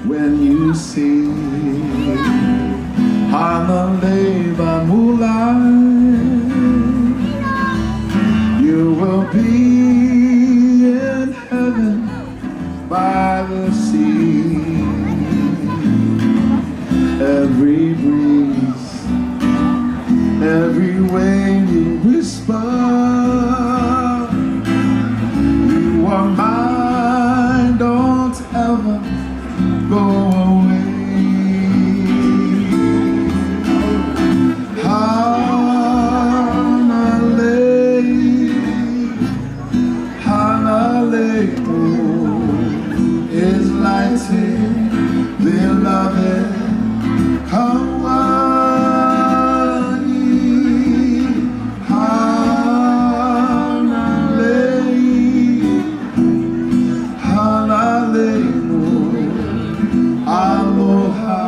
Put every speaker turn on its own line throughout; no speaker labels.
when you see Hanalei by moonlight, you will be in heaven by the sea. Every breeze, every wave you whisper, you are mine, don't ever go away. Hanalei is lighting, beloved, Hawaii. Hanalei, aloha,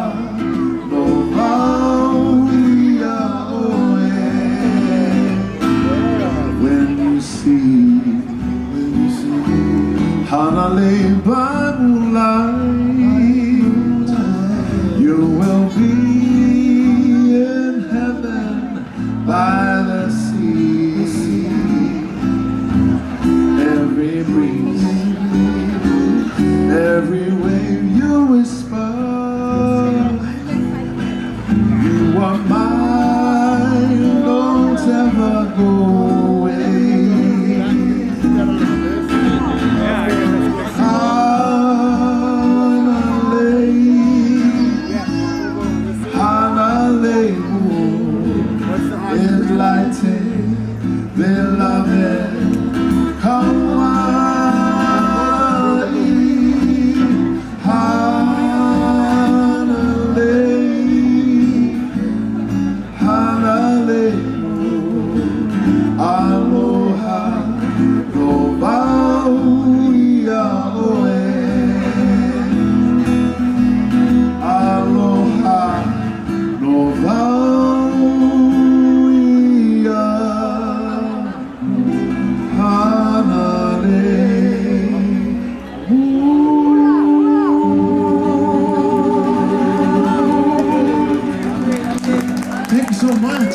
no vauia oe. When you see Hanalei by moonlight, you will be in heaven by the sea. Every breeze, every wave you whisper, you are mine, don't ever go away. Hanalei is lighting, beloved, Hawaii. Hanalei, aloha, no vauia oe. Aloha, no vauia. Hanalei. Thank you so much.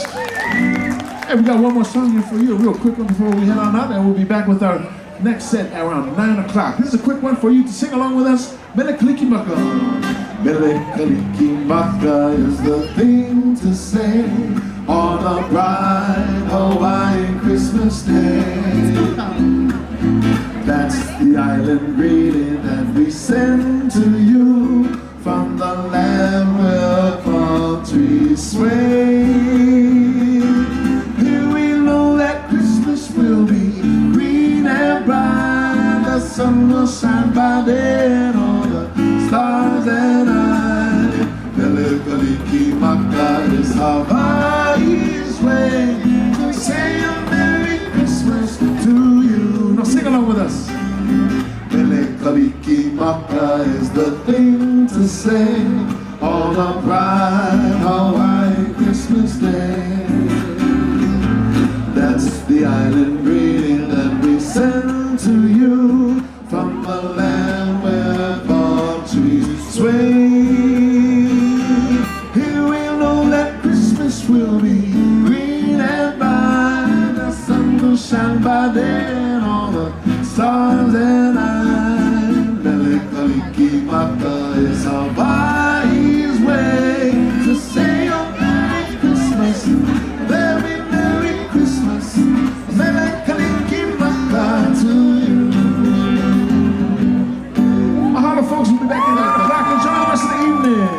Hey, we got one more song here for you, a real quick one before we head on out, and we'll be back with our next set around 9 o'clock. This is a quick one for you to sing along with us. Mele Kalikimaka. Mele Kalikimaka is the thing to say on a bright Hawaiian Christmas day. That's the island greeting that we send to you from the land where palm trees sway. Here we know that Christmas will be green and bright. The sun will shine by day and all the stars at night. Mele Kalikimaka is Hawaii's way to say a Merry Christmas to you. Now sing along with us. Mele Kalikimaka is the thing to say on a bright Hawaiian Christmas day. That's the island greeting that we send to you from the land where palm trees sway. Here we'll know that Christmas will be green and bright. The sun will shine by day and all the stars at night. Mele Kalikimaka is Hawaii's way to say a Merry Christmas, very Merry Christmas. Mele Kalikimaka to you. Mahalo folks, we'll be back in 9 o'clock. Enjoy the rest of the evening.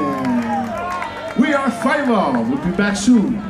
We are Five. We'll be back soon.